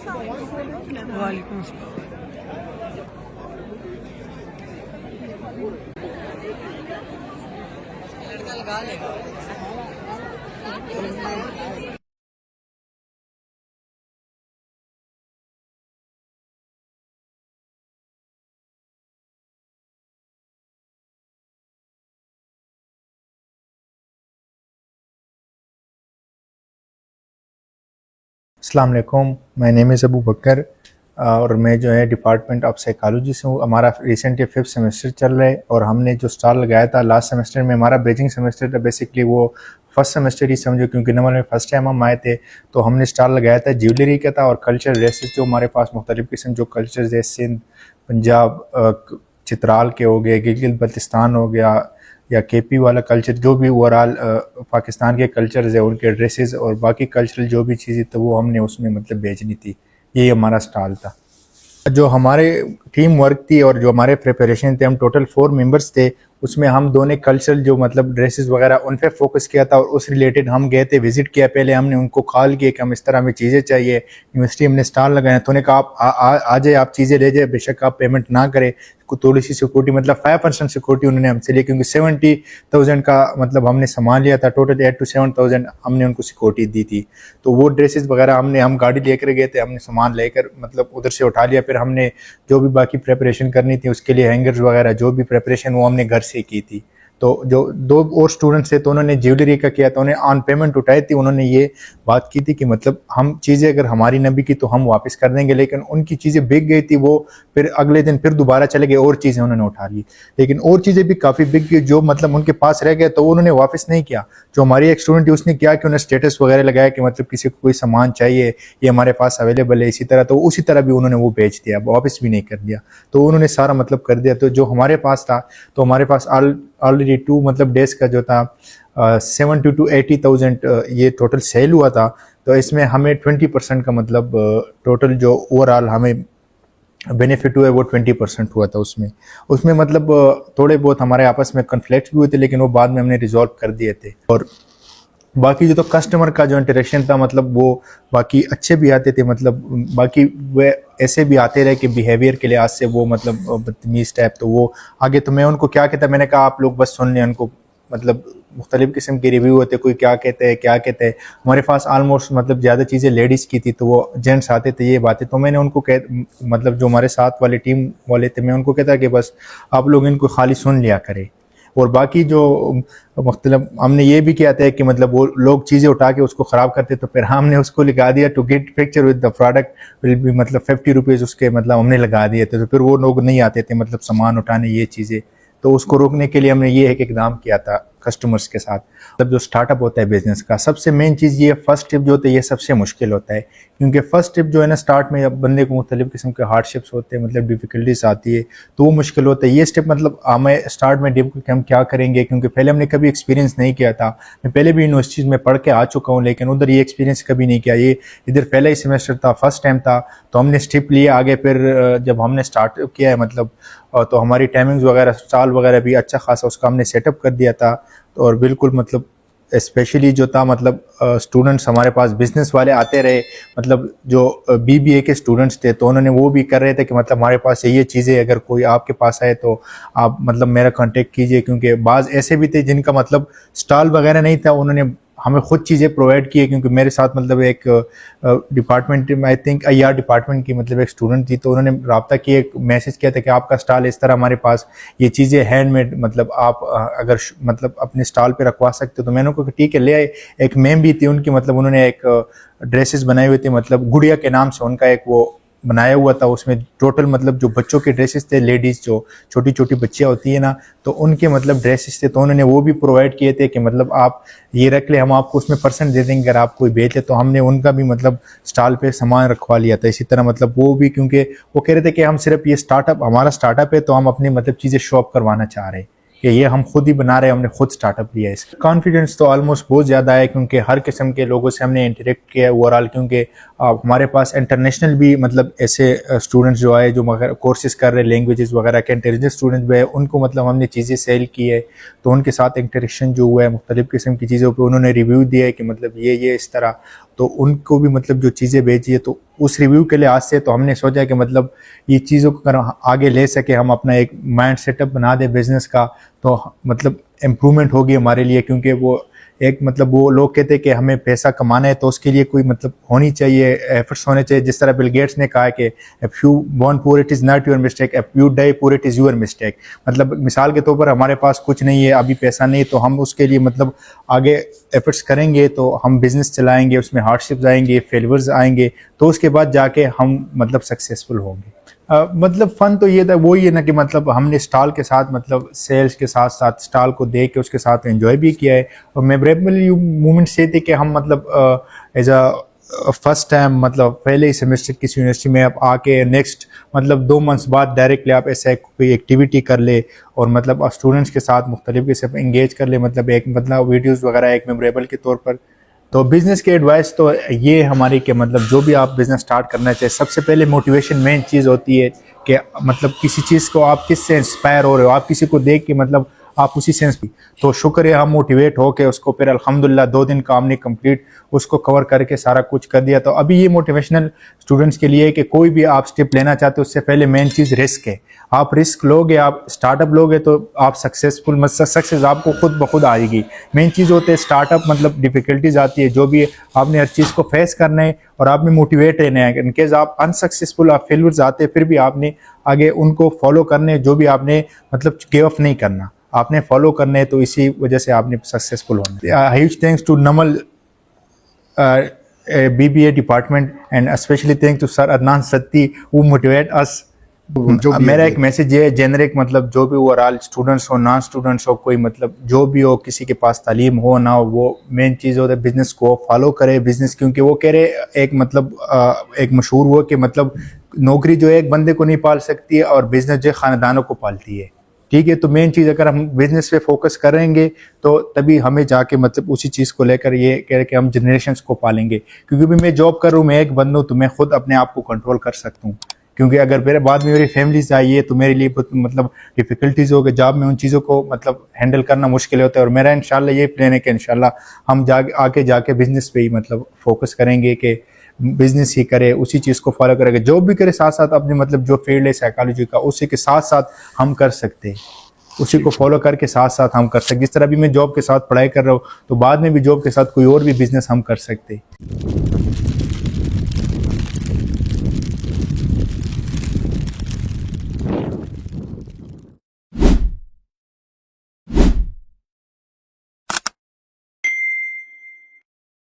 वालेकुम अस्सलाम। लड़का लगा लेगा। अस्सलाम वालेकुम, माय नेम इज़ अबू बकर और मैं जो है डिपार्टमेंट ऑफ साइकोलॉजी से हूँ। हमारा रिसेंटली 5th सेमेस्टर चल रहा है और हमने जो स्टॉल लगाया था लास्ट सेमेस्टर में, हमारा बेजिंग सेमेस्टर था बेसिकली, वो फर्स्ट सेमेस्टर ही समझो, क्योंकि नंबर में फर्स्ट टाइम हम आए थे। तो हमने स्टॉल लगाया था ज्वेलरी का था और कल्चर ड्रेसेस जो हमारे पास मुख्तलिफ़ किस्म जो कल्चर है, सिंध, पंजाब, चित्राल के हो गए, गिलगित बल्तिस्तान हो गया, या केपी वाला कल्चर, जो भी ओवरऑल पाकिस्तान के कल्चर्स है उनके ड्रेसेस और बाकी कल्चरल जो भी चीज़ें, तो वो हमने उसमें मतलब बेचनी थी। यही हमारा स्टॉल था। जो हमारे टीम वर्क थी और जो हमारे प्रिपरेशन थे, हम टोटल 4 मेंबर्स थे। उसमें हम दोनों कल्चरल जो मतलब ड्रेसेस वगैरह उन पे फोकस किया था और उस रिलेटेड हम गए थे, विजिट किया। पहले हमने उनको कॉल किया कि हम इस तरह हमें चीज़ें चाहिए, यूनिवर्सिटी हमने स्टॉल लगाए। तो उन्होंने कहा आप आ जाए, आप चीज़ें ले जाए, बेशक आप पेमेंट ना करें, थोड़ी सी सिक्योरिटी मतलब 5% सिक्योरिटी उन्होंने हमसे ली, क्योंकि 70,000 का मतलब हमने सामान लिया था। टोटल 8 to 7,000 हमने उनको सिक्योरिटी दी थी। तो वो ड्रेसेस वगैरह हम गाड़ी लेकर गए थे, हमने सामान लेकर मतलब उधर से उठा लिया। फिर हमने जो भी बाकी प्रेपरेशन करनी थी उसके लिए हैंगर्स वगैरह जो भी प्रेपरेशन वो हमने घर से की थी। तो जो 2 और स्टूडेंट्स थे तो उन्होंने ज्वेलरी का किया, तो उन्हें ऑन पेमेंट उठाई थी। उन्होंने ये बात की थी कि मतलब हम चीज़ें अगर हमारी न बिकी तो हम वापस कर देंगे, लेकिन उनकी चीज़ें बिक गई थी। वो फिर अगले दिन फिर दोबारा चले गए, और चीज़ें उन्होंने उठा ली, लेकिन और चीज़ें भी काफ़ी बिक गई जो मतलब उनके पास रह गए, तो उन्होंने वापस नहीं किया। जो हमारी एक स्टूडेंट थी उसने किया कि उन्होंने स्टेटस वगैरह लगाया कि मतलब किसी को कोई सामान चाहिए, ये हमारे पास अवेलेबल है इसी तरह, तो उसी तरह भी उन्होंने वो बेच दिया, वापस भी नहीं कर दिया। तो उन्होंने सारा मतलब कर दिया। तो जो हमारे पास था, तो हमारे पास ऑलरेडी 2 मतलब डेज का जो था 70 to 80,000 ये टोटल सेल हुआ था। तो इसमें हमें 20% का मतलब टोटल जो ओवरऑल हमें बेनिफिट हुआ है वो 20% हुआ था। उसमें मतलब थोड़े बहुत हमारे आपस में कन्फ्लिक्ट भी हुए थे, लेकिन वो बाद में हमने रिजॉल्व कर दिए थे। और बाकी जो तो कस्टमर का जो इंटरेक्शन था मतलब वो बाकी अच्छे भी आते थे, मतलब बाकी वे ऐसे भी आते रहे कि बिहेवियर के लिहाज से वो मतलब बदतमीज़ टाइप। तो वो आगे तो मैं उनको क्या कहता, मैंने कहा आप लोग बस सुन लें। उनको मतलब मुख्तलिफ़ किस्म के रिव्यू होते, कोई क्या कहते हैं क्या कहते हैं। हमारे पास आलमोस्ट मतलब ज़्यादा चीज़ें लेडीज़ की थी, तो वो जेंट्स आते थे ये बातें। तो मैंने उनको मतलब जो हमारे साथ वाले टीम वाले थे, मैं उनको कहता कि बस आप लोग इनको खाली सुन लिया करें। और बाकी जो मतलब हमने ये भी किया था कि मतलब वो लोग चीज़ें उठा के उसको ख़राब करते, तो फिर हमने उसको लगा दिया to get picture with the product will be, मतलब 50 रुपीज़ उसके मतलब हमने लगा दिए थे। तो फिर वो लोग नहीं आते थे मतलब सामान उठाने ये चीज़ें। तो उसको रोकने के लिए हमने ये एक इकदाम किया था कस्टमर्स के साथ। तब जो स्टार्टअप होता है बिजनेस का, सबसे मेन चीज़ ये फर्स्ट स्टेप जो होता है ये सबसे मुश्किल होता है, क्योंकि फर्स्ट स्टेप जो है ना, स्टार्ट में बंदे को मुख्तलिफ़ किस्म के हार्डशिप्स होते हैं, मतलब डिफ़िकल्टीज आती है, तो वो मुश्किल होता है। ये स्टेप मतलब हमें स्टार्ट में डिफिकल्ट हम क्या करेंगे, क्योंकि पहले हमने कभी एक्सपीरियंस नहीं किया था। मैं पहले भी यूनिवर्सिटीज़ में पढ़ के आ चुका हूँ, लेकिन उधर ये एक्सपीरियंस कभी नहीं किया। ये इधर पहला ही सेमेस्टर था, फर्स्ट टाइम था, तो हमने स्टेप लिए आगे। फिर जब हमने स्टार्ट किया है मतलब तो हमारी टाइमिंग्स वगैरह स्टॉल वगैरह भी अच्छा खासा उसका हमने सेटअप कर दिया था। और बिल्कुल मतलब स्पेशली जो था मतलब स्टूडेंट्स हमारे पास बिजनेस वाले आते रहे, मतलब जो बीबीए के स्टूडेंट्स थे, तो उन्होंने वो भी कर रहे थे कि मतलब हमारे पास ये चीज़ें, अगर कोई आपके पास आए तो आप मतलब मेरा कांटेक्ट कीजिए। क्योंकि बाज़ ऐसे भी थे जिनका मतलब स्टॉल वगैरह नहीं था, उन्होंने हमें खुद चीज़ें प्रोवाइड की है। क्योंकि मेरे साथ मतलब एक डिपार्टमेंट में आई थिंक आईआर डिपार्टमेंट की मतलब एक स्टूडेंट थी, तो उन्होंने रब्ता किया, एक मैसेज किया था कि आपका स्टॉल इस तरह, हमारे पास ये चीज़ें हैंडमेड, मतलब आप अगर मतलब अपने स्टॉल पे रखवा सकते हो। तो मैंने उनको ठीक है ले आए। एक मैम भी थी उनकी, मतलब उन्होंने एक ड्रेसेस बनाए हुए थे, मतलब गुड़िया के नाम से उनका एक वो बनाया हुआ था। उसमें टोटल मतलब जो बच्चों के ड्रेसेस थे, लेडीज़ जो छोटी छोटी बच्चियाँ होती है ना, तो उनके मतलब ड्रेसेस थे, तो उन्होंने वो भी प्रोवाइड किए थे कि मतलब आप ये रख ले, हम आपको उसमें परसेंट दे देंगे अगर आप कोई बेचे। तो हमने उनका भी मतलब स्टॉल पे सामान रखवा लिया था। इसी तरह मतलब वो भी, क्योंकि वो कह रहे थे कि हम सिर्फ ये स्टार्टअप, हमारा स्टार्टअप है, तो हम अपनी मतलब चीज़ें शो अप करवाना चाह रहे हैं कि ये हम खुद ही बना रहे हैं, हमने खुद स्टार्टअप लिया है। इसका कॉन्फिडेंस तो ऑलमोस्ट बहुत ज़्यादा है, क्योंकि हर किस्म के लोगों से हमने इंटरेक्ट किया है ओवरऑल। क्योंकि हमारे पास इंटरनेशनल भी मतलब ऐसे स्टूडेंट्स जो आए जो मगर कोर्सेज कर रहे हैं लैंग्वेजेस वगैरह के, इंटेलिजेंट स्टूडेंट्स भी है, उनको मतलब हमने चीज़ें सेल की है। तो उनके साथ इंटरेक्शन जो हुआ है मुख्तलिफ़ किस्म की चीज़ों पर, उन्होंने रिव्यू दिया है कि मतलब ये इस तरह। तो उनको भी मतलब जो चीज़ें बेची है, तो उस रिव्यू के लिए आज से तो हमने सोचा कि मतलब ये चीज़ों को अगर आगे ले सके, हम अपना एक माइंड सेटअप बना दे बिज़नेस का, तो मतलब इम्प्रूवमेंट होगी हमारे लिए। क्योंकि वो एक मतलब वो लोग कहते हैं कि हमें पैसा कमाना है तो उसके लिए कोई मतलब होनी चाहिए, एफर्ट्स होने चाहिए। जिस तरह बिल गेट्स ने कहा कि if you born poor it is not your mistake, if you die poor it is your mistake. मतलब मिसाल के तौर पर हमारे पास कुछ नहीं है, अभी पैसा नहीं, तो हम उसके लिए मतलब आगे एफर्ट्स करेंगे, तो हम बिज़नेस चलाएंगे, उसमें हार्डशिप्स आएंगे, फेलियर्स आएंगे, तो उसके बाद जाके हम मतलब सक्सेसफुल होंगे। मतलब फ़न तो ये था, वो ही है ना कि मतलब हमने स्टॉल के साथ मतलब सेल्स के साथ साथ स्टॉल को देख के उसके साथ एंजॉय भी किया है। और मेमोरेबल मोमेंट्स ये थे कि हम मतलब एज अ फर्स्ट टाइम मतलब पहले ही सेमेस्टर किसी यूनिवर्सिटी में आप आके नेक्स्ट मतलब 2 मंथ्स बाद डायरेक्टली आप ऐसे कोई एक्टिविटी कर ले और मतलब स्टूडेंट्स के साथ मुख्तलिफ के साथ इंगेज कर ले, मतलब एक मतलब वीडियोज़ वगैरह एक मेमोरेबल के तौर पर। तो बिज़नेस की एडवाइस तो ये हमारी कि मतलब जो भी आप बिज़नेस स्टार्ट करना चाहिए, सबसे पहले मोटिवेशन मेन चीज़ होती है कि मतलब किसी चीज़ को आप किससे इंस्पायर हो रहे हो, आप किसी को देख के मतलब आप उसी सेंस की, तो शुक्र है हम मोटिवेट हो के उसको फिर अल्हम्दुलिल्लाह 2 दिन काम नहीं कंप्लीट उसको कवर करके सारा कुछ कर दिया। तो अभी ये मोटिवेशनल स्टूडेंट्स के लिए है कि कोई भी आप स्टेप लेना चाहते हो उससे पहले मेन चीज़ रिस्क है। आप रिस्क लोगे, आप स्टार्टअप लोगे तो आप सक्सेसफुल मतलब सक्सेस आपको खुद ब खुद आएगी। मेन चीज़ होते है स्टार्टअप मतलब डिफ़िकल्टीज आती है, जो भी आपने हर चीज़ को फेस करना है और आपने मोटिवेट रहना है। इनकेस आप अनसक्सेसफुल आप फेलियर्स आते हैं फिर भी आपने आगे उनको फॉलो करने, जो भी आपने मतलब गिव अप नहीं करना, आपने फॉलो करने हैं, तो इसी वजह से आपने सक्सेसफुल होना है। Huge thanks to Namal BBA department and specially thanks to sir Adnan Satti who motivate us. मेरा एक मैसेज ये है जेनरिक, मतलब जो भी ओवरऑल स्टूडेंट्स हो, नॉन स्टूडेंट्स हो, कोई मतलब जो भी हो, किसी के पास तालीम हो ना हो, वो मेन चीज़ होता है बिज़नेस को फॉलो करे। बिज़नेस क्योंकि वो कह रहे एक मतलब एक मशहूर हुआ कि मतलब नौकरी जो है एक बंदे को नहीं पाल सकती है और बिज़नेस जो है ख़ानदानों को पालती है। ठीक है, तो मेन चीज़ अगर हम बिज़नेस पे फोकस करेंगे तो तभी हमें जाके मतलब उसी चीज़ को लेकर ये कह रहे कि हम जनरेशन्स को पालेंगे। क्योंकि भी मैं जॉब कर रहा हूँ, मैं एक बंदा हूँ, तो मैं खुद अपने आप को कंट्रोल कर सकता हूँ। क्योंकि अगर मेरे बाद में मेरी फैमिली आई है तो मेरे लिए मतलब डिफ़िकल्टीज़ हो गई, जॉब में उन चीज़ों को मतलब हैंडल करना मुश्किल होता है। और मेरा इंशाल्लाह ये प्लान है कि इंशाल्लाह हम आगे जाके बिज़नेस पे ही मतलब फोकस करेंगे कि बिज़नेस ही करे, उसी चीज़ को फॉलो करेंगे। जॉब भी करे साथ साथ अपने मतलब जो फील्ड है साइकोलॉजी का, उसी के साथ साथ हम कर सकते हैं, उसी को फॉलो करके साथ साथ हम कर सकते। जिस तरह भी मैं जॉब के साथ पढ़ाई कर रहा हूँ तो बाद में भी जॉब के साथ कोई और भी बिज़नेस हम कर सकते हैं।